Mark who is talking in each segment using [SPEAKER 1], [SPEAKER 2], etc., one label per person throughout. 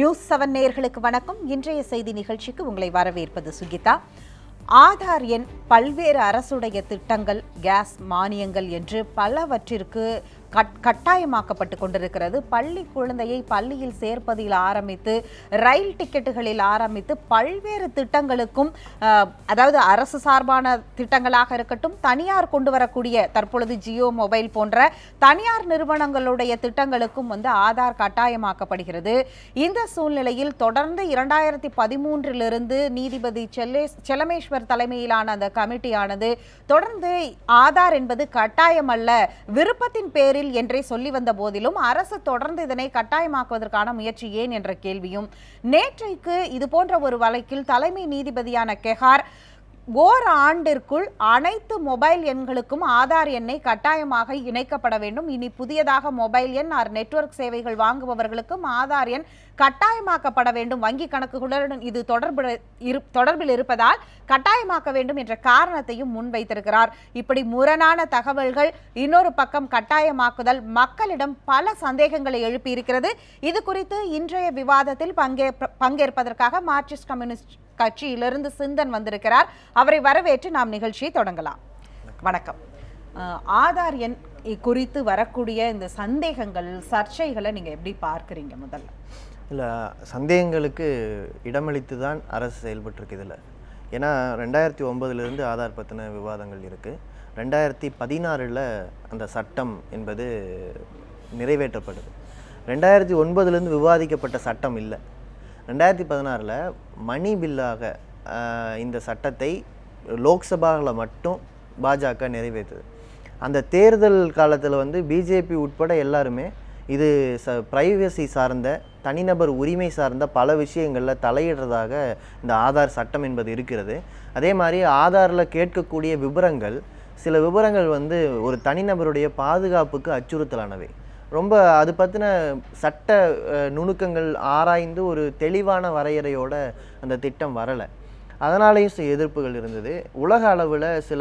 [SPEAKER 1] நியூஸ்7 நேயர்களுக்கு வணக்கம். இன்றைய செய்தி நிகழ்ச்சிக்கு உங்களை வரவேற்பது சுகிதா. ஆதார் எண், பல்வேறு அரசுடைய திட்டங்கள், கேஸ் மானியங்கள் என்று பலவற்றிற்கு கட்டாயமாக்கப்பட்டு கொண்டிருக்கிறது. பள்ளி குழந்தையை பள்ளியில் சேர்ப்பதில் ஆரம்பித்து, ரயில் டிக்கெட்டுகளில் ஆரம்பித்து பல்வேறு திட்டங்களுக்கும், அதாவது அரசு சார்பான திட்டங்களாக இருக்கட்டும், தனியார் கொண்டு வரக்கூடிய தற்பொழுது ஜியோ மொபைல் போன்ற தனியார் நிறுவனங்களுடைய திட்டங்களுக்கும் ஆதார் கட்டாயமாக்கப்படுகிறது. இந்த சூழ்நிலையில் தொடர்ந்து 2013 நீதிபதி செல்லமேஸ்வர் தலைமையிலான அந்த கமிட்டியானது தொடர்ந்து ஆதார் என்பது கட்டாயம் அல்ல, விருப்பத்தின் பேரில் என்றே சொல்லி வந்த போதிலும் அரசு தொடர்ந்து இதனை கட்டாயமாக்குவதற்கான முயற்சி ஏன் என்ற கேள்வியும், நேற்றைக்கு இது போன்ற ஒரு வழக்கில் தலைமை நீதிபதியான கெஹார் ஓராண்டிற்குள் அனைத்து மொபைல் எண்களுக்கும் ஆதார் எண்ணை கட்டாயமாக இணைக்கப்பட வேண்டும். இனி புதியதாக மொபைல் எண் நெட்வொர்க் சேவைகள் வாங்குபவர்களுக்கும் ஆதார் எண் கட்டாயமாக்கப்பட வேண்டும். வங்கி கணக்குகளுடன் இது தொடர்பில் இருப்பதால் கட்டாயமாக்க வேண்டும் என்ற காரணத்தையும் முன்வைத்திருக்கிறார். இப்படி முரணான தகவல்கள், இன்னொரு பக்கம் கட்டாயமாக்குதல் மக்களிடம் பல சந்தேகங்களை எழுப்பியிருக்கிறது. இது குறித்து இன்றைய விவாதத்தில் பங்கேற்பதற்காக மார்க்சிஸ்ட் கம்யூனிஸ்ட் கட்சியிலிருந்து சிந்தன் வந்திருக்கிறார். அவரை வரவேற்று நாம் நிகழ்ச்சியை தொடங்கலாம். வணக்கம். ஆதார் எண் குறித்து வரக்கூடிய இந்த சந்தேகங்கள், சர்ச்சைகளை நீங்க எப்படி பார்க்குறீங்க? முதல்ல
[SPEAKER 2] இல்லை, சந்தேகங்களுக்கு இடமளித்து தான் அரசு செயல்பட்டுருக்கு இதில். ஏன்னா 2009 ஆதார் பற்றின விவாதங்கள் இருக்குது. 2016 அந்த சட்டம் என்பது நிறைவேற்றப்படுது. 2009 விவாதிக்கப்பட்ட சட்டம் இல்லை. 2016 மணி பில்லாக இந்த சட்டத்தை லோக்சபாவில் மட்டும் பாஜக நிறைவேற்றுது. அந்த தேர்தல் காலத்தில் பிஜேபி உட்பட எல்லாருமே இது பிரைவசி சார்ந்த, தனிநபர் உரிமை சார்ந்த பல விஷயங்களில் தலையிடுறதாக இந்த ஆதார் சட்டம் என்பது இருக்கிறது. அதே மாதிரி ஆதாரில் கேட்கக்கூடிய விவரங்கள், சில விவரங்கள் ஒரு தனிநபருடைய பாதுகாப்புக்கு அச்சுறுத்தலானவை. ரொம்ப அது பற்றின சட்ட நுணுக்கங்கள் ஆராய்ந்து ஒரு தெளிவான வரையறையோட அந்த திட்டம் வரலை. அதனாலேயும் சில எதிர்ப்புகள் இருந்தது. உலக அளவில் சில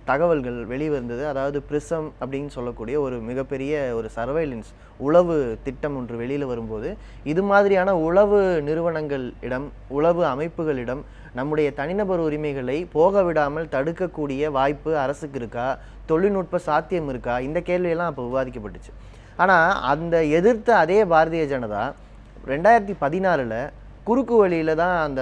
[SPEAKER 2] தகவல்கள் வெளிவந்தது. அதாவது பிரிசம் அப்படின்னு சொல்லக்கூடிய ஒரு மிகப்பெரிய ஒரு சர்வைலன்ஸ் உளவு திட்டம் ஒன்று வெளியில் வரும்போது, இது மாதிரியான உளவு நிறுவனங்களிடம், உளவு அமைப்புகளிடம் நம்முடைய தனிநபர் உரிமைகளை போக விடாமல் தடுக்கக்கூடிய வாய்ப்பு அரசுக்கு இருக்கா, தொழில்நுட்ப சாத்தியம் இருக்கா, இந்த கேள்வியெல்லாம் அப்போ விவாதிக்கப்பட்டுச்சு. ஆனால் அந்த எதிர்த்த அதே பாரதிய ஜனதா 2016 குறுக்கு வழியில் தான் அந்த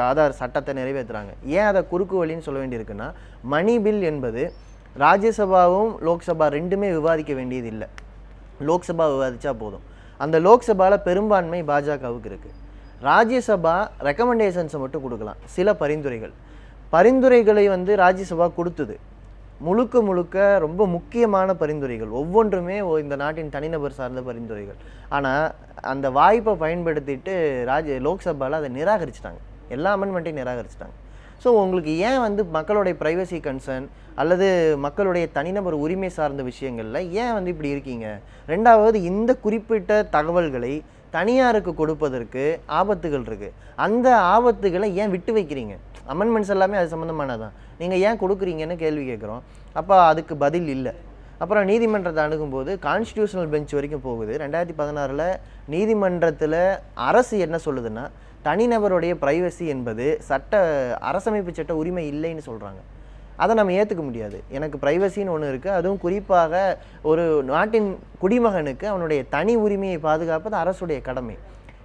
[SPEAKER 2] ஆதார் சட்டத்தை நிறைவேற்றுறாங்க. ஏன் அதை குறுக்கு வழின்னு சொல்ல வேண்டியிருக்குன்னா, மணி பில் என்பது ராஜ்யசபாவும் லோக்சபா ரெண்டுமே விவாதிக்க வேண்டியது இல்லை. லோக்சபா விவாதித்தா போதும். அந்த லோக்சபாவில் பெரும்பான்மை பாஜகவுக்கு இருக்குது. ராஜ்யசபா ரெக்கமெண்டேஷன்ஸை மட்டும் கொடுக்கலாம். சில பரிந்துரைகளை ராஜ்யசபா கொடுத்தது. முழுக்க ரொம்ப முக்கியமான பரிந்துரைகள், ஒவ்வொன்றுமே இந்த நாட்டின் தனிநபர் சார்ந்த பரிந்துரைகள். ஆனால் அந்த வாய்ப்பை பயன்படுத்திட்டு லோக்சபாவில் அதை நிராகரிச்சிட்டாங்க. எல்லா அமெண்ட்மெண்ட்டையும் நிராகரிச்சிட்டாங்க. ஸோ உங்களுக்கு ஏன் மக்களுடைய ப்ரைவசி கன்சர்ன் அல்லது மக்களுடைய தனிநபர் உரிமை சார்ந்த விஷயங்களில் ஏன் இப்படி இருக்கீங்க? ரெண்டாவது, இந்த குறிப்பிட்ட தகவல்களை தனியாருக்கு கொடுப்பதற்கு ஆபத்துகள் இருக்குது. அந்த ஆபத்துகளை ஏன் விட்டு வைக்கிறீங்க? அமெண்ட்மெண்ட்ஸ் எல்லாமே அது சம்மந்தமானதான். நீங்கள் ஏன் கொடுக்குறீங்கன்னு கேள்வி கேட்குறோம். அப்போ அதுக்கு பதில் இல்லை. அப்புறம் நீதிமன்றத்தை அணுகும்போது கான்ஸ்டியூஷனல் பெஞ்ச் வரைக்கும் போகுது. 2016 நீதிமன்றத்தில் அரசு என்ன சொல்லுதுன்னா, தனிநபருடைய ப்ரைவசி என்பது அரசமைப்பு சட்ட உரிமை இல்லைன்னு சொல்கிறாங்க. அதை நம்ம ஏற்றுக்க முடியாது. எனக்கு ப்ரைவசின்னு ஒன்று இருக்குது. அதுவும் குறிப்பாக ஒரு நாட்டின் குடிமகனுக்கு அவனுடைய தனி உரிமையை பாதுகாப்பது அரசுடைய கடமை.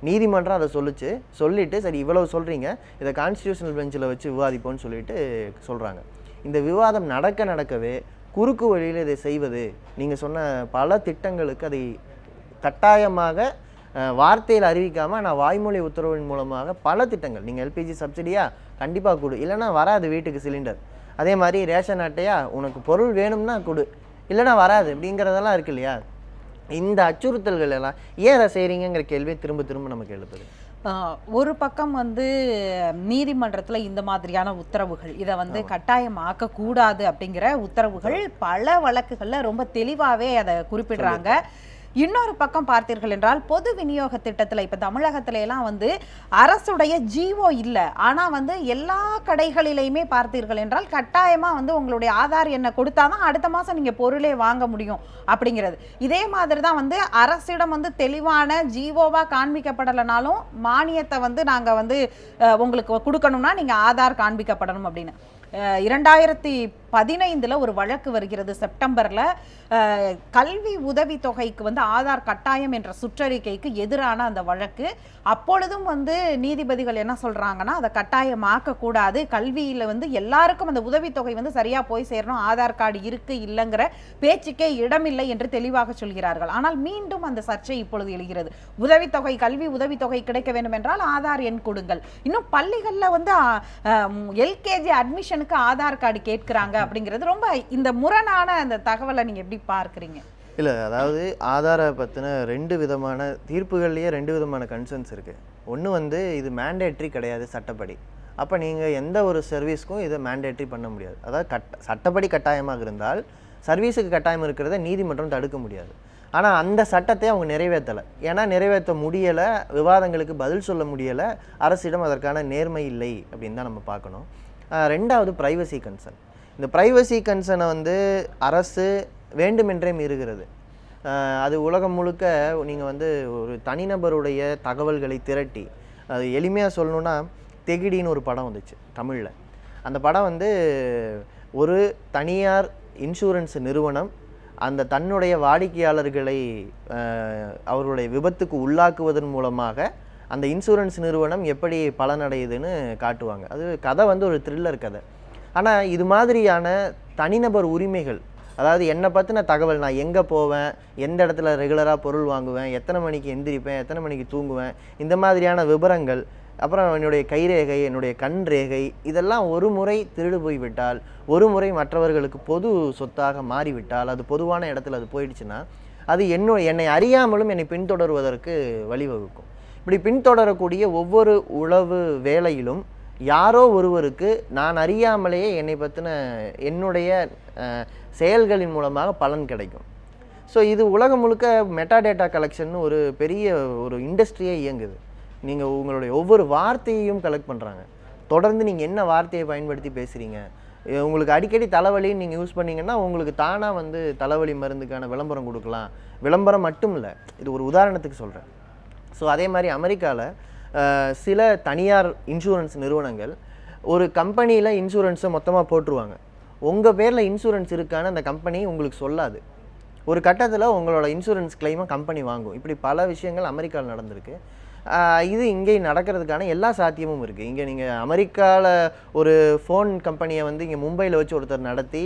[SPEAKER 2] நீதிமன்றம் அதை சொல்லிட்டு சரி இவ்வளவு சொல்கிறீங்க, இதை கான்ஸ்டியூஷனல் பெஞ்சில் வச்சு விவாதிப்போன்னு சொல்கிறாங்க. இந்த விவாதம் நடக்கவே குறுக்கு வழியில் இதை செய்வது, நீங்கள் சொன்ன பல திட்டங்களுக்கு அதை கட்டாயமாக வார்த்தையில் அறிவிக்காமல் நான் வாய்மொழி உத்தரவின் மூலமாக பல திட்டங்கள், நீங்கள் எல்பிஜி சப்சிடியா கண்டிப்பாக கொடு, இல்லைனா வராது வீட்டுக்கு சிலிண்டர். அதே மாதிரி ரேஷன் அட்டையா உனக்கு பொருள் வேணும்னா கொடு, இல்லைனா வராது அப்படிங்கிறதெல்லாம் இருக்கு இல்லையா? இந்த அச்சுறுத்தல்கள் எல்லாம் ஏன் அதை செய்கிறீங்கிற கேள்வியை திரும்ப நமக்கு எழுப்புது.
[SPEAKER 1] ஒரு பக்கம் நீதிமன்றத்தில் இந்த மாதிரியான உத்தரவுகள், இதை கட்டாயமாக்க கூடாது அப்படிங்கிற உத்தரவுகள் பல வழக்குகளில் ரொம்ப தெளிவாகவே அதை குறிப்பிடுறாங்க. இன்னொரு பக்கம் பார்த்தீர்கள் என்றால் பொது விநியோக திட்டத்தில் இப்போ தமிழகத்தில எல்லாம் வந்து அரசுடைய ஜிஓ இல்லை, ஆனால் வந்து எல்லா கடைகளிலையுமே பார்த்தீர்கள் என்றால் கட்டாயமாக வந்து உங்களுடைய ஆதார் எண்ணை கொடுத்தாதான் அடுத்த மாதம் நீங்கள் பொருளே வாங்க முடியும் அப்படிங்கிறது. இதே மாதிரி தான் வந்து அரசிடம் வந்து தெளிவான ஜிஓவாக காண்பிக்கப்படலைனாலும் மானியத்தை வந்து நாங்கள் வந்து உங்களுக்கு கொடுக்கணும்னா நீங்கள் ஆதார் காண்பிக்கப்படணும் அப்படின்னு 2015 ஒரு வழக்கு வருகிறது செப்டம்பர்ல. கல்வி உதவி தொகைக்கு வந்து ஆதார் கட்டாயம் என்ற சுற்றறிக்கைக்கு எதிரான அந்த வழக்கு. அப்பொழுதும் வந்து நீதிபதிகள் என்ன சொல்றாங்கன்னா அதை கட்டாயமாக்க கூடாது, கல்வியில வந்து எல்லாருக்கும் அந்த உதவித்தொகை வந்து சரியா போய் சேரணும், ஆதார் கார்டு இருக்கு இல்லைங்கிற பேச்சுக்கே இடமில்லை என்று தெளிவாக சொல்கிறார்கள். ஆனால் மீண்டும் அந்த சர்ச்சை இப்பொழுது எழுகிறது. உதவித்தொகை, கல்வி உதவித்தொகை கிடைக்க வேண்டும் என்றால் ஆதார் எண் கொடுங்கள். இன்னும் பள்ளிகள்ல வந்து எல்கேஜி அட்மிஷனுக்கு ஆதார் கார்டு கேட்கிறாங்க அப்படிங்கிறது ரொம்ப இந்த முரணான அந்த தகவலை நீங்க எப்படி பார்க்குறீங்க?
[SPEAKER 2] இல்லை, அதாவது ஆதாரை பற்றின 2 விதமான தீர்ப்புகள்லேயே 2 விதமான கன்சர்ன்ஸ் இருக்குது. ஒன்று வந்து இது மேண்டேட்ரி கிடையாது சட்டப்படி. அப்போ நீங்கள் எந்த ஒரு சர்வீஸ்க்கும் இதை மேண்டேட்ரி பண்ண முடியாது. அதாவது சட்டப்படி கட்டாயமாக இருந்தால் சர்வீஸுக்கு கட்டாயம் இருக்கிறத நீதிமன்றம் தடுக்க முடியாது. ஆனால் அந்த சட்டத்தை அவங்க நிறைவேற்றலை. ஏன்னா நிறைவேற்ற முடியலை, விவாதங்களுக்கு பதில் சொல்ல முடியலை, அரசிடம் அதற்கான நேர்மை இல்லை அப்படின்னு தான் நம்ம பார்க்கணும். 2வது ப்ரைவசி கன்சர்ன். இந்த ப்ரைவசி கன்சர்னை வந்து அரசு வேண்டுமென்றே மீறுகிறது. அது உலகம் முழுக்க நீங்கள் வந்து ஒரு தனிநபருடைய தகவல்களை திரட்டி, அது எளிமையாக சொல்லணுன்னா தெகிடின்னு ஒரு படம் வந்துச்சு தமிழில். அந்த படம் வந்து ஒரு தனியார் இன்சூரன்ஸ் நிறுவனம் அந்த தன்னுடைய வாடிக்கையாளர்களை அவர்களுடைய விபத்துக்கு உள்ளாக்குவதன் மூலமாக அந்த இன்சூரன்ஸ் நிறுவனம் எப்படி பலனடையுதுன்னு காட்டுவாங்க. அது கதை வந்து ஒரு த்ரில்லர் கதை. ஆனால் இது மாதிரியான தனிநபர் உரிமைகள், அதாவது என்னை பற்றின தகவல், நான் எங்கே போவேன், எந்த இடத்துல ரெகுலராக பொருள் வாங்குவேன், எத்தனை மணிக்கு எந்திரிப்பேன், எத்தனை மணிக்கு தூங்குவேன், இந்த மாதிரியான விவரங்கள், அப்புறம் என்னுடைய கைரேகை, என்னுடைய கண் ரேகை, இதெல்லாம் ஒரு முறை திருடு போய்விட்டால், ஒரு முறை மற்றவர்களுக்கு பொது சொத்தாக மாறிவிட்டால், அது பொதுவான இடத்துல அது போயிடுச்சுன்னா அது என்னை அறியாமலும் என்னை பின்தொடர்வதற்கு வழிவகுக்கும். இப்படி பின்தொடரக்கூடிய ஒவ்வொரு உளவு வேலையிலும் யாரோ ஒருவருக்கு நான் அறியாமலேயே என்னை பற்றின என்னுடைய செயல்களின் மூலமாக பலன் கிடைக்கும். ஸோ இது உலகம் முழுக்க மெட்டாடேட்டா கலெக்ஷன் ஒரு பெரிய ஒரு இண்டஸ்ட்ரியே இயங்குது. நீங்கள் உங்களுடைய ஒவ்வொரு வார்த்தையையும் கலெக்ட் பண்ணுறாங்க. தொடர்ந்து நீங்கள் என்ன வார்த்தையை பயன்படுத்தி பேசுகிறீங்க, உங்களுக்கு அடிக்கடி தலைவலின்னு நீங்கள் யூஸ் பண்ணிங்கன்னா உங்களுக்கு தானாக வந்து தலைவலி மருந்துக்கான விளம்பரம் கொடுக்கலாம். விளம்பரம் மட்டும் இல்லை, இது ஒரு உதாரணத்துக்கு சொல்கிறேன். ஸோ அதே மாதிரி அமெரிக்காவில் சில தனியார் இன்சூரன்ஸ் நிறுவனங்கள் ஒரு கம்பெனியில் இன்சூரன்ஸை மொத்தமாக போட்டுருவாங்க. உங்கள் பேரில் இன்சூரன்ஸ் இருக்கான்னு அந்த கம்பெனி உங்களுக்கு சொல்லாது. ஒரு கட்டத்தில் உங்களோட இன்சூரன்ஸ் கிளைமை கம்பெனி வாங்கும். இப்படி பல விஷயங்கள் அமெரிக்காவில் நடந்திருக்கு. இது இங்கே நடக்கிறதுக்கான எல்லா சாத்தியமும் இருக்குது. இங்கே நீங்கள் அமெரிக்காவில் ஒரு ஃபோன் கம்பெனியை வந்து இங்கே மும்பையில் வச்சு ஒருத்தர் நடத்தி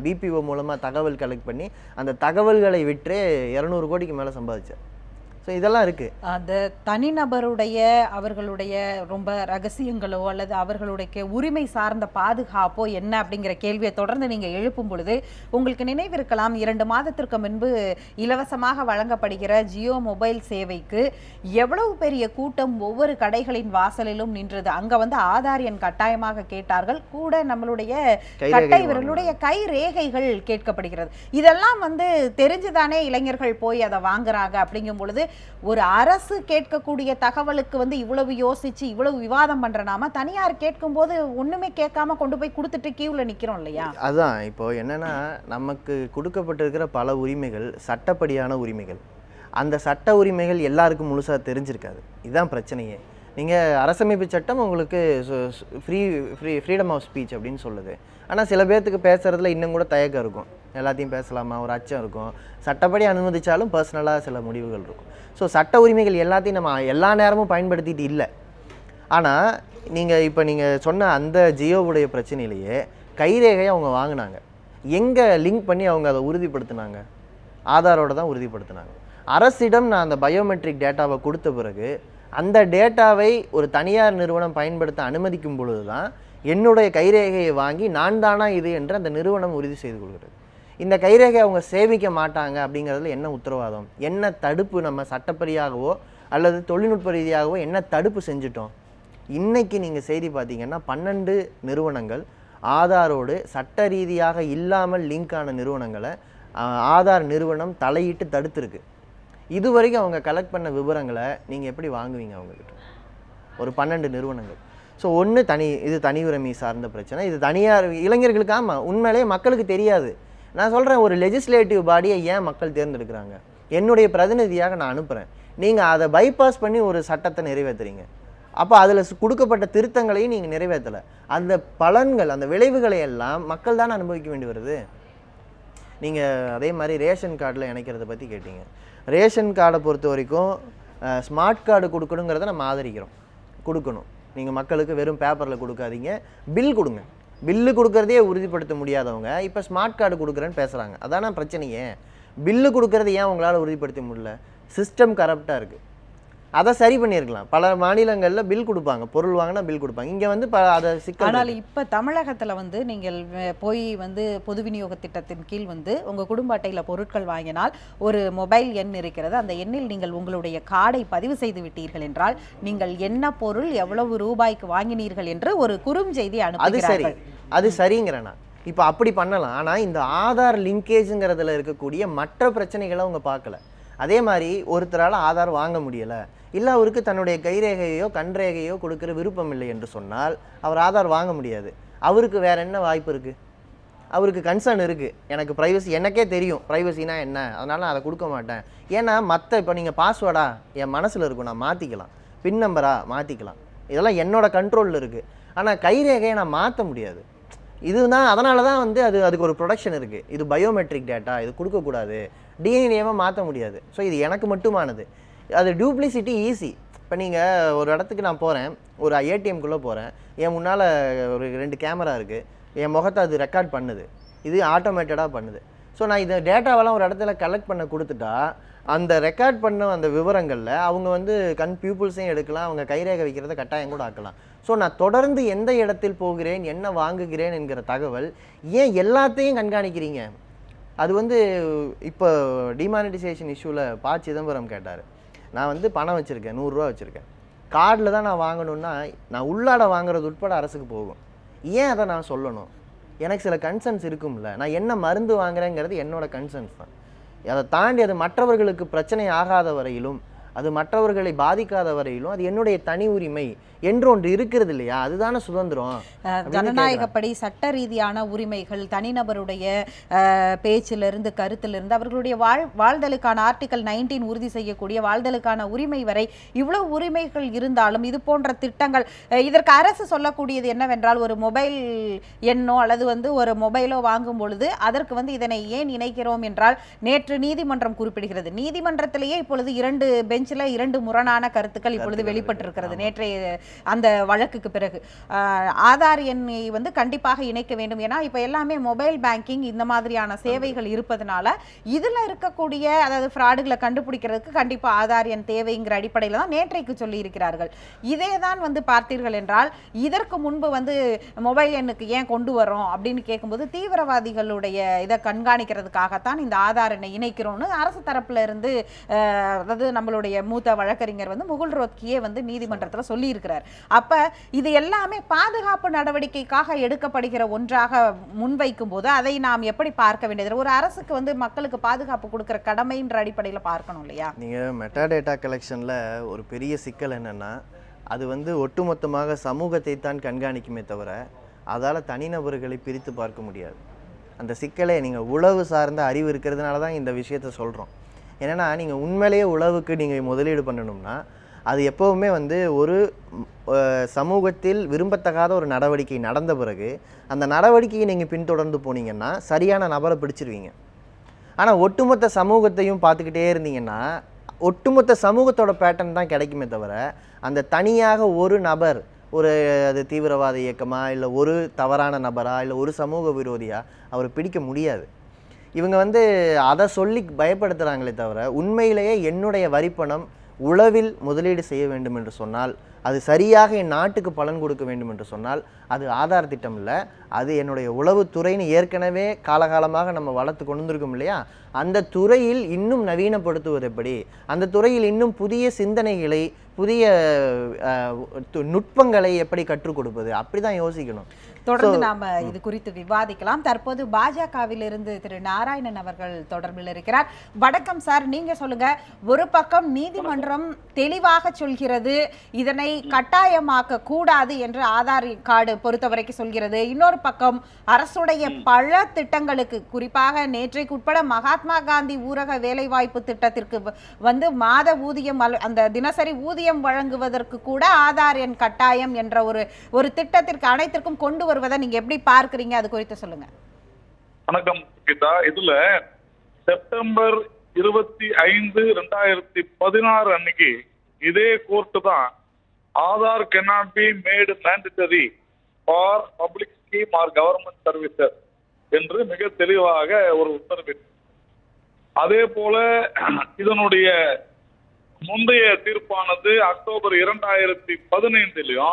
[SPEAKER 2] பிபிஓ மூலமாக தகவல் கலெக்ட் பண்ணி அந்த தகவல்களை விற்று 200 கோடிக்கு மேலே சம்பாதிச்சார். ஸோ இதெல்லாம் இருக்குது.
[SPEAKER 1] அந்த தனிநபருடைய அவர்களுடைய ரொம்ப ரகசியங்களோ அல்லது அவர்களுடைய உரிமை சார்ந்த பாதுகாப்போ என்ன அப்படிங்கிற கேள்வியை தொடர்ந்து நீங்கள் எழுப்பும் பொழுது உங்களுக்கு நினைவிருக்கலாம், 2 மாதத்திற்கு முன்பு இலவசமாக வழங்கப்படுகிற ஜியோ மொபைல் சேவைக்கு எவ்வளவு பெரிய கூட்டம் ஒவ்வொரு கடைகளின் வாசலிலும் நின்றது. அங்கே வந்து ஆதார் எண் கட்டாயமாக கேட்டார்கள், கூட நம்மளுடைய கட்டை விரலுடைய கை ரேகைகள் கேட்கப்படுகிறது. இதெல்லாம் வந்து தெரிஞ்சுதானே இளைஞர்கள் போய் அதை வாங்குறாங்க. அப்படிங்கும் பொழுது ஒரு அரசு கேட்கக்கூடிய தகவலுக்கு வந்து இவ்வளவு யோசிச்சு இவ்வளவு விவாதம் பண்றனாம தனியார் கேட்கும் போது ஒண்ணுமே கேட்காம கொண்டு போய் கொடுத்துட்டு கியூல நிக்கிறோம் இல்லையா?
[SPEAKER 2] அதான் இப்போ என்னன்னா, நமக்கு கொடுக்கப்பட்டிருக்கிற பல உரிமைகள் சட்டப்படியான உரிமைகள். அந்த சட்ட உரிமைகள் எல்லாருக்கும் முழுசா தெரிஞ்சிருக்காது. இதுதான் பிரச்சனையே. நீங்கள் அரசமைப்பு சட்டம் உங்களுக்கு ஃப்ரீடம் ஆஃப் ஸ்பீச் அப்படின்னு சொல்லுது. ஆனால் சில பேர்த்துக்கு பேசுகிறதுல இன்னும் கூட தயக்கம் இருக்கும். எல்லாத்தையும் பேசலாமா, ஒரு அச்சம் இருக்கும். சட்டப்படி அனுமதித்தாலும் பர்சனலாக சில முடிவுகள் இருக்கும். ஸோ சட்ட உரிமைகள் எல்லாத்தையும் நம்ம எல்லா நேரமும் பயன்படுத்திட்டு இல்லை. ஆனால் நீங்கள் சொன்ன அந்த ஜியோவுடைய பிரச்சனையிலேயே கைரேகையை அவங்க வாங்கினாங்க. எங்கே லிங்க் பண்ணி அவங்க அதை உறுதிப்படுத்தினாங்க? ஆதாரோட தான் உறுதிப்படுத்தினாங்க. அரசிடம் நான் அந்த பயோமெட்ரிக் டேட்டாவை கொடுத்த பிறகு அந்த டேட்டாவை ஒரு தனியார் நிறுவனம் பயன்படுத்த அனுமதிக்கும் பொழுது தான் என்னுடைய கைரேகையை வாங்கி நான் தானா இது என்று அந்த நிறுவனம் உறுதி செய்து கொள்கிறது. இந்த கைரேகை அவங்க சேமிக்க மாட்டாங்க அப்படிங்கிறதுல என்ன உத்தரவாதம், என்ன தடுப்பு நம்ம சட்டப்படியாகவோ அல்லது தொழில்நுட்ப ரீதியாகவோ என்ன தடுப்பு செஞ்சிட்டோம்? இன்றைக்கி நீங்கள் செய்தி பார்த்தீங்கன்னா 12 நிறுவனங்கள் ஆதாரோடு சட்ட ரீதியாக இல்லாமல் லிங்கான நிறுவனங்களை ஆதார் நிறுவனம் தலையிட்டு தடுத்துருக்கு. இது வரைக்கும் அவங்க கலெக்ட் பண்ண விவரங்களை நீங்கள் எப்படி வாங்குவீங்க அவங்கக்கிட்ட? ஒரு 12 நிறுவனங்கள். ஸோ ஒன்று இது தனி உரிமை சார்ந்த பிரச்சனை, இது தனியார் இளைஞர்களுக்கு. ஆமாம், உண்மையிலேயே மக்களுக்கு தெரியாது. நான் சொல்கிறேன், ஒரு லெஜிஸ்லேட்டிவ் பாடியை ஏன் மக்கள் தேர்ந்தெடுக்கிறாங்க? என்னுடைய பிரதிநிதியாக நான் அனுப்புகிறேன், நீங்கள் அதை பைபாஸ் பண்ணி ஒரு சட்டத்தை நிறைவேற்றுறீங்க. அப்போ அதில் கொடுக்கப்பட்ட திருத்தங்களையும் நீங்கள் நிறைவேற்றலை. அந்த பலன்கள், அந்த விளைவுகளை எல்லாம் மக்கள் தானே அனுபவிக்க வேண்டி வருது. நீங்கள் அதே மாதிரி ரேஷன் கார்டில் இணைக்கிறத பற்றி கேட்டீங்க. ரேஷன் கார்டை பொறுத்த வரைக்கும் ஸ்மார்ட் கார்டு கொடுக்கணுங்கிறத நம்ம ஆதரிக்கிறோம், கொடுக்கணும். நீங்கள் மக்களுக்கு வெறும் பேப்பரில் கொடுக்காதீங்க, பில் கொடுங்க. பில்லு கொடுக்குறதே உறுதிப்படுத்த முடியாதவங்க இப்போ ஸ்மார்ட் கார்டு கொடுக்குறேன்னு பேசுகிறாங்க. அதான பிரச்சனையே. பில்லு கொடுக்குறது ஏன் உங்களால் உறுதிப்படுத்த முடியல? சிஸ்டம் கரப்டாக இருக்குது. அதை சரி பண்ணியிருக்கலாம். பல மாநிலங்களில் பில் கொடுப்பாங்க, பொருள் வாங்கினா பில் கொடுப்பாங்க. இங்கே வந்து அதை சிக்கல்.
[SPEAKER 1] ஆனால் இப்போ தமிழகத்தில் வந்து நீங்கள் போய் வந்து பொது விநியோக திட்டத்தின் கீழ் வந்து உங்கள் குடும்ப அட்டையில் பொருட்கள் வாங்கினால் ஒரு மொபைல் எண் இருக்கிறது. அந்த எண்ணில் நீங்கள் உங்களுடைய கார்டை பதிவு செய்து விட்டீர்கள் என்றால் நீங்கள் என்ன பொருள் எவ்வளவு ரூபாய்க்கு வாங்கினீர்கள் என்று ஒரு குறுஞ்செய்தி அனுப்புகிறார்கள்.
[SPEAKER 2] அது சரிங்கிறேண்ணா. இப்போ அப்படி பண்ணலாம். ஆனால் இந்த ஆதார் லிங்கேஜுங்கிறதுல இருக்கக்கூடிய மற்ற பிரச்சனைகளை அவங்க பார்க்கல. அதே மாதிரி ஒருத்தரால் ஆதார் வாங்க முடியலை, இல்லை அவருக்கு தன்னுடைய கைரேகையோ கண்ரேகையோ கொடுக்குற விருப்பம் இல்லை என்று சொன்னால் அவர் ஆதார் வாங்க முடியாது. அவருக்கு வேற என்ன வாய்ப்பு இருக்குது? அவருக்கு கன்சர்ன் இருக்குது, எனக்கு ப்ரைவசி, எனக்கே தெரியும் ப்ரைவசினா என்ன, அதனால் நான் அதை கொடுக்க மாட்டேன். ஏன்னா இப்போ நீங்கள் பாஸ்வேர்டா என் மனசில் இருக்கும், நான் மாற்றிக்கலாம். பின் நம்பரா மாற்றிக்கலாம், இதெல்லாம் என்னோட கண்ட்ரோலில் இருக்குது. ஆனால் கைரேகையை நான் மாற்ற முடியாது. இதுதான், அதனால தான் வந்து அதுக்கு ஒரு ப்ரொடக்ஷன் இருக்குது. இது பயோமெட்ரிக் டேட்டா, இது கொடுக்கக்கூடாது. டிஎன்ஏவை மாற்ற முடியாது. ஸோ இது எனக்கு மட்டுமானது. அது டூப்ளிசிட்டி ஈஸி. இப்போ நீங்கள் ஒரு இடத்துக்கு நான் போகிறேன், ஒரு ஏடிஎம்குள்ளே போகிறேன், என் முன்னால் ஒரு 2 கேமரா இருக்குது, என் முகத்தை அது ரெக்கார்ட் பண்ணுது, இது ஆட்டோமேட்டடாக பண்ணுது. ஸோ நான் இந்த டேட்டாவெல்லாம் ஒரு இடத்துல கலெக்ட் பண்ண கொடுத்துட்டா அந்த ரெக்கார்ட் பண்ண அந்த விவரங்களில் அவங்க வந்து பியூப்புள்ஸையும் எடுக்கலாம், அவங்க கைரேகை வைக்கிறத கட்டாயம் கூட ஆக்கலாம். ஸோ நான் தொடர்ந்து எந்த இடத்தில் போகிறேன், என்ன வாங்குகிறேன் என்கிற தகவல் ஏன் எல்லாத்தையும் கண்காணிக்கிறீங்க? அது வந்து இப்போ டிமானிட்டைசேஷன் இஷ்யூவில் சிதம்பரம் கேட்டார். நான் வந்து பணம் வச்சுருக்கேன், 100 ரூபா வச்சுருக்கேன், கார்டில் தான் நான் வாங்கணுன்னா நான் உள்ளாட வாங்குறது உட்பட அரசுக்கு போகும். ஏன் அதை நான் சொல்லணும்? எனக்கு சில கன்சர்ன்ஸ் இருக்கும்ல. நான் என்ன மருந்து வாங்குறேங்கிறது என்னோட கன்சர்ன்ஸ் தான். அதை தாண்டி அது மற்றவர்களுக்கு பிரச்சனை ஆகாத வரையிலும், அது மற்றவர்களை பாதிக்காத வரையிலும் அது என்னுடைய தனி உரிமை என்று ஒன்று இருக்கிறது இல்லையா? அதுதானே சுதந்திரம்.
[SPEAKER 1] ஜனநாயகப்படி சட்ட ரீதியான உரிமைகள், தனிநபருடைய பேச்சிலிருந்து கருத்திலிருந்து அவர்களுடைய வாழ்தலுக்கான ஆர்டிகல் 19 உறுதி செய்யக்கூடிய வாழ்தலுக்கான உரிமை வரை இவ்வளவு உரிமைகள் இருந்தாலும் இது போன்ற திட்டங்கள், இதற்கு அரசு சொல்லக்கூடியது என்னவென்றால், ஒரு மொபைல் எண்ணோ அல்லது வந்து ஒரு மொபைலோ வாங்கும் பொழுது அதற்கு வந்து இதனை ஏன் இணைக்கிறோம் என்றால், நேற்று நீதிமன்றம் குறிப்பிடுகிறது. நீதிமன்றத்திலேயே இப்பொழுது 2 பெஞ்சில் 2 முரணான கருத்துக்கள் இப்பொழுது வெளிப்பட்டிருக்கிறது நேற்றைய அந்த வழக்குக்கு பிறகு. ஆதார் எண்ணை வந்து கண்டிப்பாக இணைக்க வேண்டும். ஏன்னா இப்போ எல்லாமே மொபைல் பேங்கிங் இந்த மாதிரியான சேவைகள் இருப்பதனால இதில் இருக்கக்கூடிய, அதாவது ஃப்ராடுகளை கண்டுபிடிக்கிறதுக்கு கண்டிப்பாக ஆதார் எண் தேவைங்கிற அடிப்படையில் தான் நேற்றைக்கு சொல்லி இருக்கிறார்கள். இதே தான் வந்து பார்த்தீர்கள் என்றால், இதற்கு முன்பு வந்து மொபைல் எண்ணுக்கு ஏன் கொண்டு வரோம் அப்படின்னு கேட்கும்போது, தீவிரவாதிகளுடைய இதை கண்காணிக்கிறதுக்காகத்தான் இந்த ஆதார் எண்ணை இணைக்கிறோம்னு அரசு தரப்புல இருந்து, அதாவது நம்மளுடைய மூத்த வழக்கறிஞர் வந்து முகுல் ரோத்கியே வந்து நீதிமன்றத்தில் சொல்லி இருக்கிறார். அப்ப இது எல்லாமே பாதுகாப்பு நடவடிக்கைக்காக எடுக்கப்படுகிற ஒன்றாக முன்வைக்கும் போது அதை நாம் எப்படி பார்க்க வேண்டியது? ஒரு அரசுக்கு வந்து மக்களுக்கு பாதுகாப்பு கொடுக்கிற கடமைன்ற அடிப்படையில் பார்க்கணும் இல்லையா?
[SPEAKER 2] நீங்க மெட்டாடேட்டா கலெக்ஷன்ல ஒரு பெரிய சிக்கல் என்னன்னா, அது வந்து ஒட்டுமொத்தமாக சமூகத்தை தான் கண்காணிக்குமே தவிர அதால தனிநபர்களை பிரித்து பார்க்க முடியாது. அந்த சிக்கலை நீங்கள் உளவு சார்ந்த அறிவு இருக்கிறதுனால தான் இந்த விஷயத்த சொல்கிறோம். ஏன்னா நீங்கள் உண்மையிலேயே உளவுக்கு நீங்கள் முதலீடு பண்ணணும்னா அது எப்போவுமே வந்து ஒரு சமூகத்தில் விரும்பத்தகாத ஒரு நடவடிக்கை நடந்த பிறகு அந்த நடவடிக்கையை நீங்கள் பின்தொடர்ந்து போனீங்கன்னா சரியான நபரை பிடிச்சிருவீங்க. ஆனால் ஒட்டுமொத்த சமூகத்தையும் பார்த்துக்கிட்டே இருந்தீங்கன்னா ஒட்டுமொத்த சமூகத்தோட பேட்டர்ன் தான் கிடைக்குமே தவிர அந்த தனியாக ஒரு நபர், ஒரு அது தீவிரவாத இயக்கமா, இல்லை ஒரு தவறான நபரா, இல்லை ஒரு சமூக விரோதியா அவரை பிடிக்க முடியாது. இவங்க வந்து அதை சொல்லி பயப்படுத்துகிறாங்களே தவிர உண்மையிலேயே என்னுடைய வரிப்பணம் உளவில் முதலீடு செய்ய வேண்டும் என்று சொன்னால் அது சரியாக என் நாட்டுக்கு பலன் கொடுக்க வேண்டும் என்று சொன்னால் அது ஆதார் திட்டம் இல்லை, அது என்னுடைய உளவுத்துறைன்னு ஏற்கனவே காலகாலமாக நம்ம வளர்த்து கொண்டு வந்திருக்கோம் இல்லையா, அந்த துறையில் இன்னும் நவீனப்படுத்துவது எப்படி, அந்த துறையில் இன்னும் புதிய சிந்தனைகளை புதிய நுட்பங்களை எப்படி கற்றுக் கொடுப்பது, அப்படிதான் யோசிக்கணும்.
[SPEAKER 1] தொடர்ந்து நாம இது குறித்து விவாதிக்கலாம். தற்போது பாஜகவிலிருந்து திரு நாராயணன் அவர்கள் தொடர்பில் இருக்கிறார். வணக்கம் சார், நீங்க சொல்லுங்க. ஒரு பக்கம் நீதிமன்றம் தெளிவாக சொல்கிறது இதனை கட்டாயமாக்க கூடாது என்று ஆதார் கார்டு பொறுத்தவரைக்கும் சொல்கிறது. இன்னொரு பக்கம் அரசுடைய பல திட்டங்களுக்கு, குறிப்பாக நேற்றைக்கு உட்பட மகாத்மா காந்தி ஊரக வேலைவாய்ப்பு திட்டத்திற்கு மாத ஊதியம் அந்த தினசரி ஊதியம் வழங்குவதற்கு கூட ஆதார் எண் கட்டாயம் என்ற ஒரு திட்டத்திற்கு அனைத்திற்கும் கொண்டு வருவதை நீங்க எப்படி பார்க்கறீங்க, அது குறித்து சொல்லுங்க.
[SPEAKER 3] வணக்கம் கீதா. இதுல செப்டம்பர் 25, 2016 அன்னைக்கு இதே கோர்ட்டு தான் Aadhaar cannot be made mandatory for public scheme or government services என்று மிக தெளிவாக ஒரு உத்தரவிட்டு, அதே போல இதனுடைய முந்தைய தீர்ப்பானது அக்டோபர் 2015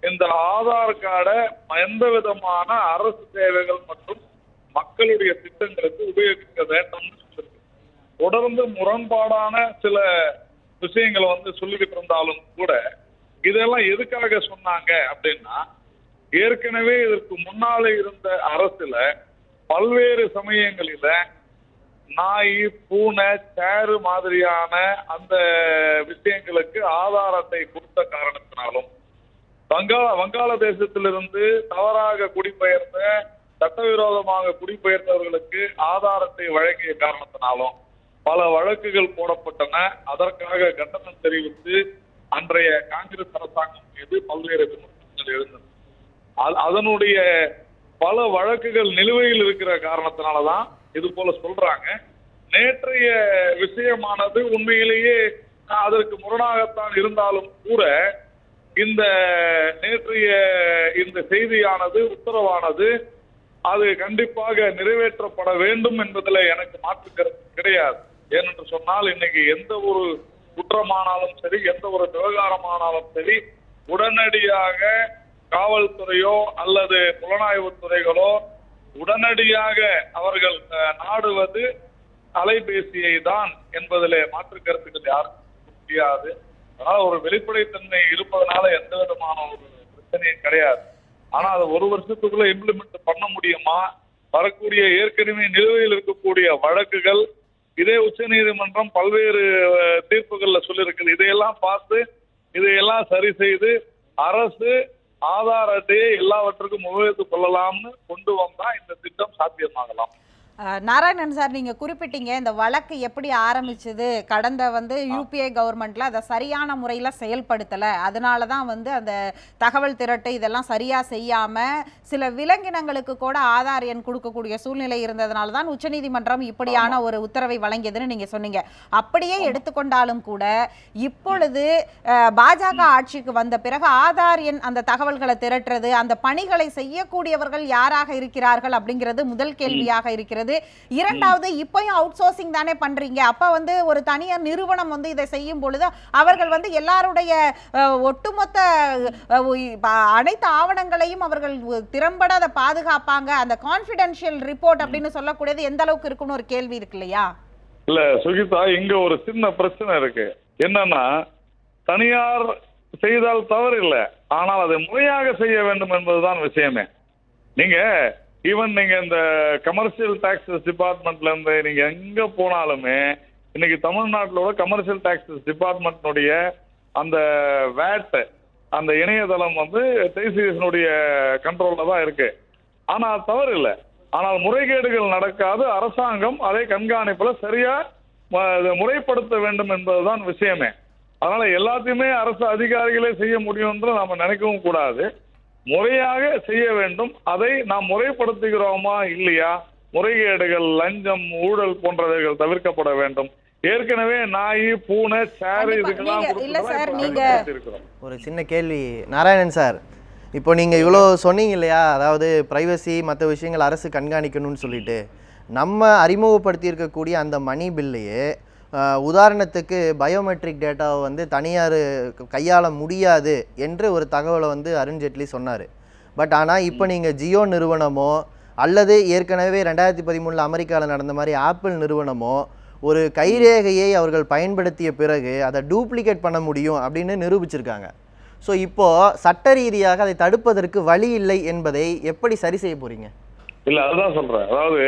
[SPEAKER 3] இந்த ஆதார் கார்டை எந்த விதமான அரசு சேவைகள் மற்றும் மக்களுடைய திட்டங்களுக்கு உபயோகிக்க வேண்டும். தொடர்ந்து முரண்பாடான சில விஷயங்களை சொல்லிக்கிட்டு இருந்தாலும் கூட இதெல்லாம் எதுக்காக சொன்னாங்க அப்படின்னா, ஏற்கனவே இதற்கு முன்னாலே இருந்த அரசுல பல்வேறு சமயங்களில நாய், பூனை, சேரு மாதிரியான அந்த விஷயங்களுக்கு ஆதாரத்தை கொடுத்த காரணத்தினாலும், வங்காளதேசத்திலிருந்து தவறாக குடிபெயர்ந்த சட்டவிரோதமாக குடிபெயர்ந்தவர்களுக்கு ஆதாரத்தை வழங்கிய காரணத்தினாலும் பல வழக்குகள் போடப்பட்டன. அதற்காக கண்டனம் தெரிவித்து அன்றைய காங்கிரஸ் அரசாங்கம் மீது பல்வேறு விமர்சனங்கள் எழுந்தன. அதனுடைய பல வழக்குகள் நிலுவையில் இருக்கிற காரணத்தினாலதான் இது போல சொல்றாங்க. நேற்றைய விஷயமானது உண்மையிலேயே அதற்கு முரணாகத்தான் இருந்தாலும் கூட இந்த நேற்றைய இந்த செய்தியானது, உத்தரவானது அது கண்டிப்பாக நிறைவேற்றப்பட வேண்டும் என்பதில் எனக்கு மாற்று கருத்து கிடையாது. ஏனென்று சொன்னால் இன்னைக்கு எந்த ஒரு குற்றமானாலும் சரி, எந்த ஒரு விவகாரமானாலும் சரி, உடனடியாக காவல்துறையோ அல்லது புலனாய்வுத்துறைகளோ உடனடியாக அவர்கள் நாடுவது அலைபேசியை தான் என்பதிலே மாற்று கருத்துக்கள் யாருக்கும் முடியாது. அதனால ஒரு வெளிப்படைத்தன்மை இருப்பதனால எந்த விதமான ஒரு பிரச்சனையும் கிடையாது. ஆனா அதை ஒரு வருஷத்துக்குள்ள இம்ப்ளிமெண்ட் பண்ண முடியுமா? வரக்கூடிய ஏற்கனவே நிலுவையில் இருக்கக்கூடிய வழக்குகள் இதே உச்ச நீதிமன்றம் பல்வேறு தீர்ப்புகள்ல சொல்லியிருக்குது. இதையெல்லாம் பார்த்து இதையெல்லாம் சரி செய்து அரசு ஆதார் அட்டையை எல்லாவற்றுக்கும் உபயோகித்துக் கொள்ளலாம்னு கொண்டு வந்தா இந்த திட்டம் சாத்தியமாகலாம்.
[SPEAKER 1] நாராயணன் சார், நீங்க குறிப்பிட்டீங்க இந்த வழக்கு எப்படி ஆரம்பிச்சது, கடந்த யூபிஏ கவர்மெண்ட்ல அதை சரியான முறையில செயல்படுத்தல, அதனாலதான் அந்த தகவல் திரட்டு இதெல்லாம் சரியா செய்யாம சில விலங்கினங்களுக்கு கூட ஆதார் எண் கொடுக்கக்கூடிய சூழ்நிலை இருந்ததுனால தான் உச்சநீதிமன்றம் இப்படியான ஒரு உத்தரவை வழங்கியதுன்னு நீங்க சொன்னீங்க. அப்படியே எடுத்துக்கொண்டாலும் கூட இப்பொழுது பாஜக ஆட்சிக்கு வந்த பிறகு ஆதார் எண் அந்த தகவல்களை திரட்டுறது, அந்த பணிகளை செய்யக்கூடியவர்கள் யாராக இருக்கிறார்கள் அப்படிங்கிறது முதல் கேள்வியாக இருக்கிறது. இரண்டாவது, இப்பயும் அவுட் சோர்சிங் தானே பண்றீங்க. அப்ப ஒரு தனியார் நிறுவனம் இதை செய்யும் பொழுது அவர்கள் எல்லாருடைய ஒட்டுமொத்த அனைத்து ஆவணங்களையும் அவர்கள் திறம்பட அதை பாதுகாப்பாங்க. அந்த கான்பிடென்ஷியல் ரிப்போர்ட் அப்படின்னு சொல்லக்கூடியது எந்த அளவுக்கு இருக்குன்னு ஒரு கேள்வி இருக்கு இல்லையா?
[SPEAKER 3] இல்ல சுகிதா, இங்க ஒரு சின்ன பிரச்சனை இருக்கு. என்னன்னா, தனியார் செய்தால் தவறு இல்லை, ஆனால் அதை முறையாக செய்ய வேண்டும் என்பதுதான் விஷயமே. நீங்க ஈவன் நீங்க இந்த கமர்ஷியல் டாக்ஸஸ் டிபார்ட்மெண்ட்ல இருந்து நீங்க எங்க போனாலுமே இன்னைக்கு தமிழ்நாட்டிலோட கமர்ஷியல் டாக்ஸஸ் டிபார்ட்மெண்ட்னுடைய அந்த வேட் அந்த இணையதளம் டிசிஎஸ்னுடைய கண்ட்ரோல்ல தான் இருக்கு. ஆனால் தவறு இல்லை, ஆனால் முறைகேடுகள் நடக்காது. அரசாங்கம் அதை கண்காணிப்புல சரியா முறைப்படுத்த வேண்டும் என்பதுதான் விஷயமே. அதனால எல்லாத்தையுமே அரசு அதிகாரிகளே செய்ய முடியும் என்று நாம நினைக்கவும் கூடாது. முறையாக செய்ய வேண்டும். அதை நாம் முறைப்படுத்துகிறோமா இல்லையா? முறைகேடுகள், லஞ்சம், ஊழல் போன்றவைகள் தவிர்க்கப்பட வேண்டும். ஏற்கனவே நாய், பூனை, சேரு இதுக்கெல்லாம்
[SPEAKER 2] ஒரு சின்ன கேள்வி நாராயணன் சார், இப்போ நீங்க இவ்வளோ சொன்னீங்க இல்லையா, அதாவது பிரைவசி மற்ற விஷயங்கள் அரசு கண்காணிக்கணும்னு சொல்லிட்டு, நம்ம அறிமுகப்படுத்தி இருக்கக்கூடிய அந்த மணி பில்லையே உதாரணத்துக்கு பயோமெட்ரிக் டேட்டாவை வந்து தனியார் கையாள முடியாது என்று ஒரு தகவலை வந்து அருண்ஜேட்லி சொன்னார். பட் ஆனால் இப்போ நீங்கள் ஜியோ நிறுவனமோ அல்லது ஏற்கனவே 2013 அமெரிக்காவில் நடந்த மாதிரி ஆப்பிள் நிறுவனமோ ஒரு கைரேகையை அவர்கள் பயன்படுத்திய பிறகு அதை டூப்ளிகேட் பண்ண முடியும் அப்படின்னு நிரூபிச்சிருக்காங்க. ஸோ இப்போது சட்ட ரீதியாக அதை தடுப்பதற்கு வழி இல்லை என்பதை எப்படி சரி செய்ய போகிறீங்க?
[SPEAKER 3] இல்லை, அதுதான் சொல்கிறேன். அதாவது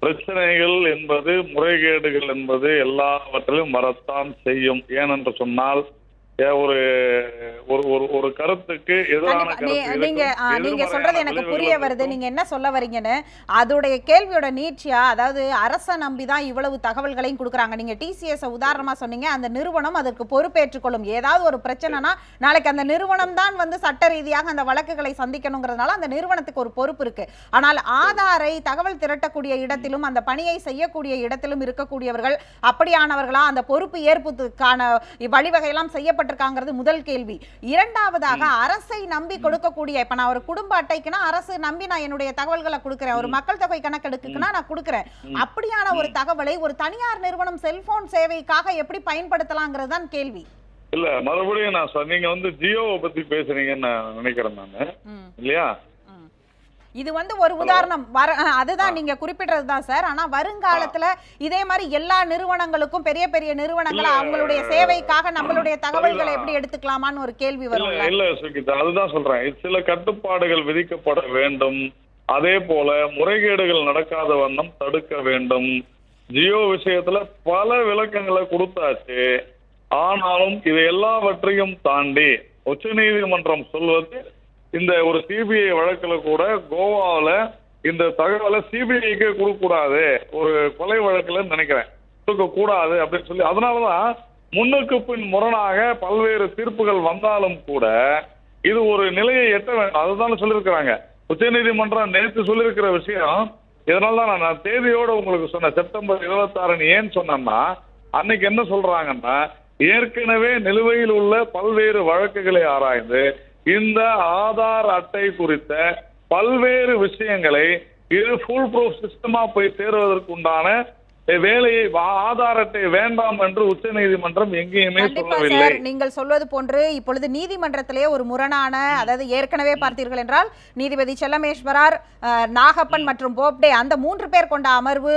[SPEAKER 3] பிரச்சனைகள் என்பது, முறைகேடுகள் என்பது எல்லாவற்றிலும் வரத்தான் செய்யும். ஏனென்று சொன்னால் ஒரு ஒரு ஒரு ஒரு கருத்துக்கு எதிரான
[SPEAKER 1] நீங்க சொல்றது எனக்கு புரிய வருது. நீங்க என்ன சொல்ல வரீங்கன்னு அதோடைய கேள்வியோட நீட்சியா, அதாவது அரசை நம்பிதான் இவ்வளவு தகவல்களையும் கொடுக்குறாங்க. நீங்க டிசிஎஸ் உதாரணமா சொன்னீங்க. அந்த நிறுவனம் அதற்கு பொறுப்பேற்றுக் கொள்ளும். ஏதாவது ஒரு பிரச்சனைனா நாளைக்கு அந்த நிறுவனம் தான் வந்து சட்ட ரீதியாக அந்த வழக்குகளை சந்திக்கணுங்கிறதுனால அந்த நிறுவனத்துக்கு ஒரு பொறுப்பு இருக்கு. ஆனால் ஆதாரை தகவல் திரட்டக்கூடிய இடத்திலும் அந்த பணியை செய்யக்கூடிய இடத்திலும் இருக்கக்கூடியவர்கள் அப்படியானவர்களா? அந்த பொறுப்பு ஏற்புக்கான வழிவகையெல்லாம் செய்யப்பட்ட முதல் கேள்வி. இரண்டாவதாக அரசை நம்பி கொடுக்கக்கூடிய, இப்ப நான் ஒரு குடும்ப அட்டைக்குனா அரசு நம்பி நான் என்னுடைய தகவல்களை கொடுக்கிறேன், ஒரு மக்கள் தொகை கணக்கெடுக்குன்னா நான் கொடுக்கிறேன். அப்படியான ஒரு தகவலை ஒரு தனியார் நிறுவனம் செல்போன் சேவைக்காக எப்படி பயன்படுத்தலாங்கிறது தான் கேள்வி.
[SPEAKER 3] இல்ல, மறுபடியும் நான் நீங்க வந்து ஜியோவை பத்தி பேசுறீங்கன்னு நான் நினைக்கிறேன் நானு, இல்லையா?
[SPEAKER 1] இது வந்து ஒரு உதாரணம். அதுதான் நீங்க குறிப்பிட்டது தான் சார். ஆனா வருங்காலத்துல இதே மாதிரி எல்லா நிறுவனங்களுக்கும், பெரிய பெரிய நிறுவனங்கள் அவங்களுடைய சேவைக்காக நம்மளுடைய தகவல்களை எப்படி எடுத்துக்கலாமான்னு ஒரு கேள்வி வரும்.
[SPEAKER 3] இல்ல சுகிதா, அதுதான் சொல்றேன். சில கட்டுப்பாடுகள் விதிக்கப்பட வேண்டும். அதே போல முறைகேடுகள் நடக்காத வண்ணம் தடுக்க வேண்டும். ஜியோ விஷயத்துல பல விளக்கங்களை கொடுத்தாச்சு. ஆனாலும் இது எல்லாவற்றையும் தாண்டி உச்சநீதிமன்றம் சொல்வது, இந்த ஒரு சிபிஐ வழக்குல கூட கோவாவில் இந்த தகவலை சிபிஐக்கு கொடுக்க கூடாது, ஒரு கொலை வழக்குல நினைக்கிறேன், கொடுக்க கூடாது அப்படின்னு சொல்லி, அதனாலதான் முன்னுக்கு பின் முரணாக பல்வேறு தீர்ப்புகள் வந்தாலும் கூட இது ஒரு நிலையை எட்ட வேண்டும். அதுதான் சொல்லியிருக்கிறாங்க. உச்சநீதிமன்றம் நேற்று சொல்லியிருக்கிற விஷயம். இதனால்தான் நான் தேதியோடு உங்களுக்கு சொன்னேன், செப்டம்பர் 26 ஏன் சொன்னேன்னா, அன்னைக்கு என்ன சொல்றாங்கன்னா, ஏற்கனவே நிலுவையில் உள்ள பல்வேறு வழக்குகளை ஆராய்ந்து இந்த ஆதார் அட்டை குறித்த பல்வேறு விஷயங்களை இது ஃபுல் ப்ரூஃப் சிஸ்டமா போய் சேருவதற்கு உண்டான வேலையை ஆதார் அட்டை வேண்டாம் என்று உச்சநீதிமன்றம் எங்கேயுமே சொல்லவில்லை.
[SPEAKER 1] நீங்கள் சொல்வது போன்று இப்பொழுது நீதிமன்றத்திலே ஒரு முரணான, அதாவது ஏற்கனவே பார்த்தீர்கள் என்றால் நீதிபதி செல்லமேஸ்வரார், நாகப்பன் மற்றும் போப்டே அந்த 3 பேர் கொண்ட அமர்வு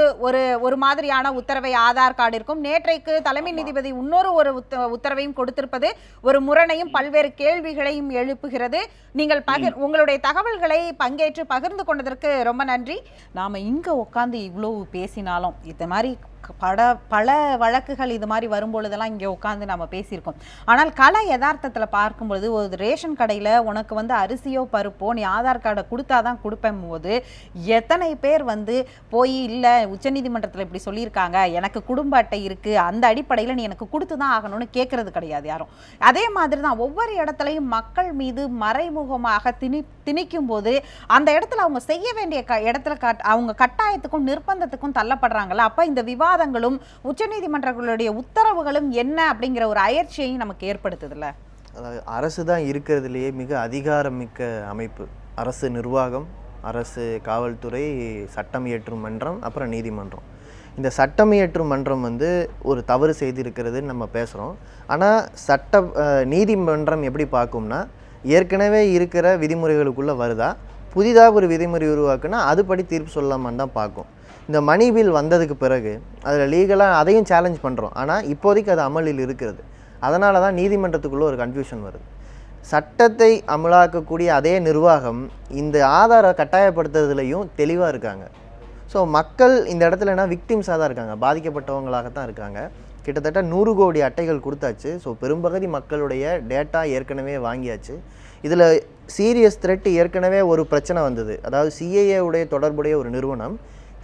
[SPEAKER 1] ஒரு மாதிரியான உத்தரவை ஆதார் கார்டிற்கும், நேற்றைக்கு தலைமை நீதிபதி இன்னொரு உத்தரவையும் கொடுத்திருப்பது ஒரு முரணையும் பல்வேறு கேள்விகளையும் எழுப்புகிறது. நீங்கள் உங்களுடைய தகவல்களை பங்கேற்று பகிர்ந்து கொண்டதற்கு ரொம்ப நன்றி. நாம இங்க உட்கார்ந்து இவ்வளவு பேசினாலும் இந்த மாதிரி பல வழக்குகள் இது மாதிரி வரும்பொழுதெல்லாம் இங்கே உட்காந்து நம்ம பேசியிருக்கோம். ஆனால் கலை யதார்த்தத்தில் பார்க்கும்பொழுது ஒரு ரேஷன் கடையில் உனக்கு வந்து அரிசியோ பருப்போ நீ ஆதார் கார்டை கொடுத்தாதான் கொடுப்பேன் போது எத்தனை பேர் வந்து போய் இல்லை உச்சநீதிமன்றத்தில் இப்படி சொல்லியிருக்காங்க, எனக்கு குடும்ப அட்டை இருக்குது, அந்த அடிப்படையில் நீ எனக்கு கொடுத்து தான் ஆகணும்னு கேட்கறது கிடையாது யாரும். அதே மாதிரி தான் ஒவ்வொரு இடத்துலையும் மக்கள் மீது மறைமுகமாக திணிக்கும் போது அந்த இடத்துல அவங்க செய்ய வேண்டிய இடத்துல அவங்க கட்டாயத்துக்கும் நிர்பந்தத்துக்கும் தள்ளப்படுறாங்கல்ல. அப்போ இந்த விவாதங்களும் உச்சநீதிமன்றங்களுடைய உத்தரவுகளும் என்ன அப்படிங்கிற ஒரு அயற்சியையும் நமக்கு ஏற்படுத்துதுல்ல.
[SPEAKER 2] அதாவது அரசு தான் இருக்கிறதுலேயே மிக அதிகாரமிக்க அமைப்பு. அரசு நிர்வாகம், அரசு காவல்துறை, சட்டம் இயற்றும் மன்றம், அப்புறம் நீதிமன்றம். இந்த சட்டம் இயற்றும் மன்றம் வந்து ஒரு தவறு செய்திருக்கிறதுன்னு நம்ம பேசுகிறோம். ஆனால் நீதிமன்றம் எப்படி பார்க்கும்னா, ஏற்கனவே இருக்கிற விதிமுறைகளுக்குள்ளே வருதா, புதிதாக ஒரு விதிமுறை உருவாக்குனா அதுபடி தீர்ப்பு சொல்லலாமான்னு தான் பார்க்கும். இந்த மணி பில் வந்ததுக்கு பிறகு அதில் லீகலாக அதையும் சேலஞ்ச் பண்ணுறோம். ஆனால் இப்போதைக்கு அது அமலில் இருக்கிறது. அதனால தான் நீதிமன்றத்துக்குள்ளே ஒரு கன்ஃபியூஷன் வருது. சட்டத்தை அமலாக்கக்கூடிய அதே நிர்வாகம் இந்த ஆதார கட்டாயப்படுத்துறதுலையும் தெளிவாக இருக்காங்க. ஸோ மக்கள் இந்த இடத்துலனா விக்டிம்ஸாக தான் இருக்காங்க, பாதிக்கப்பட்டவங்களாகத்தான் இருக்காங்க. கிட்டத்தட்ட 100 கோடி அட்டைகள் கொடுத்தாச்சு. ஸோ பெரும்பகுதி மக்களுடைய டேட்டா ஏற்கனவே வாங்கியாச்சு. இதில் சீரியஸ் த்ரெட் ஏற்கனவே ஒரு பிரச்சனை வந்தது. அதாவது சிஏஏ உடைய தொடர்புடைய ஒரு நிறுவனம்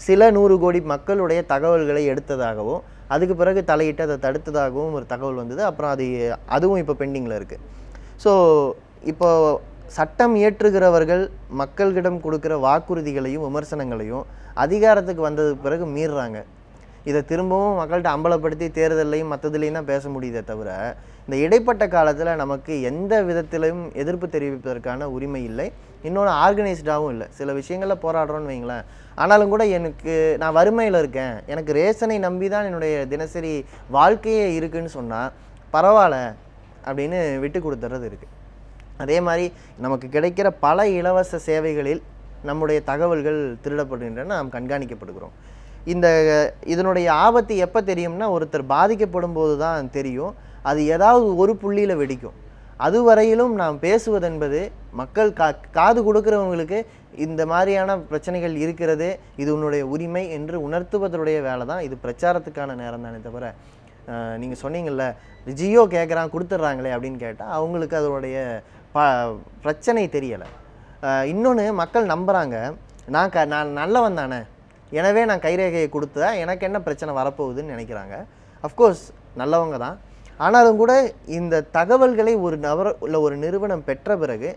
[SPEAKER 2] சில 100 கோடி மக்களுடைய தகவல்களை எடுத்ததாகவும் அதுக்கு பிறகு தலையிட்டு அதை தடுத்ததாகவும் ஒரு தகவல் வந்தது. அப்புறம் அதுவும் இப்போ பெண்டிங்கில் இருக்குது. ஸோ இப்போ சட்டம் இயற்றுகிறவர்கள் மக்களிடம் கொடுக்குற வாக்குறுதிகளையும் விமர்சனங்களையும் அதிகாரத்துக்கு வந்ததுக்கு பிறகு மீறுறாங்க. இதை திரும்பவும் மக்கள்கிட்ட அம்பலப்படுத்தி தேர்தலையும் மற்றதுலையும் தான் பேச முடியுதே தவிர இந்த இடைப்பட்ட காலத்தில் நமக்கு எந்த விதத்திலும் எதிர்ப்பு தெரிவிப்பதற்கான உரிமை இல்லை. இன்னொன்று ஆர்கனைஸ்டாகவும் இல்லை. சில விஷயங்களில் போராடுறோன்னு வைங்களேன், ஆனாலும் கூட நான் வறுமையில் இருக்கேன், எனக்கு ரேஷனை நம்பி தான் என்னுடைய தினசரி வாழ்க்கையே இருக்குன்னு சொன்னால் பரவாயில்ல அப்படின்னு விட்டு கொடுத்துறது இருக்குது. அதே மாதிரி நமக்கு கிடைக்கிற பல இலவச சேவைகளில் நம்முடைய தகவல்கள் திருடப்படுகின்றன, நாம் கண்காணிக்கப்படுகிறோம். இதனுடைய ஆபத்து எப்போ தெரியும்னா, ஒருத்தர் பாதிக்கப்படும் போது தான் தெரியும். அது ஏதாவது ஒரு புள்ளியில் வெடிக்கும். அதுவரையிலும் நாம் பேசுவதென்பது மக்கள் காது கொடுக்குறவங்களுக்கு இந்த மாதிரியான பிரச்சனைகள் இருக்கிறது, இது உன்னுடைய உரிமை என்று உணர்த்துவதனுடைய வேலை தான். இது பிரச்சாரத்துக்கான நேரம் தானே தவிர, நீங்கள் சொன்னீங்கள்ல ஜியோ கேட்குறான் கொடுத்துட்றாங்களே அப்படின்னு கேட்டால் அவங்களுக்கு அதனுடைய பிரச்சனை தெரியலை. இன்னொன்று, மக்கள் நம்புகிறாங்க நான் நல்லவன் தானே, எனவே நான் கைரேகையை கொடுத்தா எனக்கு என்ன பிரச்சனை வரப்போகுதுன்னு நினைக்கிறாங்க. அஃப்கோர்ஸ் நல்லவங்க தான். ஆனாலும் கூட இந்த தகவல்களை ஒரு நபர் இல்லை ஒரு நிறுவனம் பெற்ற பிறகு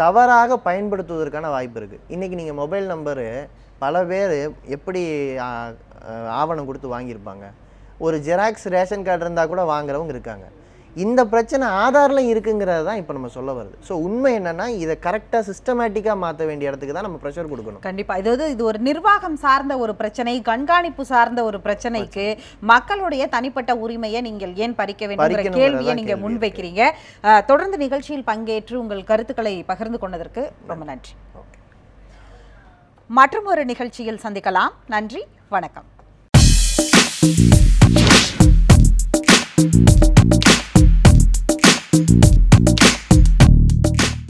[SPEAKER 2] தவறாக பயன்படுத்துவதற்கான வாய்ப்பு இருக்குது. இன்றைக்கி நீங்கள் மொபைல் நம்பரு பல பேர் எப்படி ஆவணம் கொடுத்து வாங்கியிருப்பாங்க. ஒரு ஜெராக்ஸ் ரேஷன் கார்டு இருந்தால் கூட வாங்குறவங்க இருக்காங்க. இந்த பிரச்சனை ஆதாரில் இருக்குங்கிறது தான் இப்போ நம்ம சொல்ல வருது. ஸோ உண்மை என்னென்னா, இதை கரெக்டாக சிஸ்டமேட்டிக்காக மாற்ற வேண்டிய இடத்துக்கு தான் நம்ம ப்ரெஷர் கொடுக்கணும்.
[SPEAKER 1] கண்டிப்பாக இது ஒரு நிர்வாகம் சார்ந்த ஒரு பிரச்சனை, கண்காணிப்பு சார்ந்த ஒரு பிரச்சனைக்கு மக்களுடைய தனிப்பட்ட உரிமையை நீங்கள் ஏன் பறிக்க வேண்டும் கேள்வியை நீங்கள் முன்வைக்கிறீங்க. தொடர்ந்து நிகழ்ச்சியில் பங்கேற்று உங்கள் கருத்துக்களை பகிர்ந்து கொண்டதற்கு ரொம்ப நன்றி. மற்றும் ஒரு நிகழ்ச்சியில் சந்திக்கலாம். நன்றி, வணக்கம்.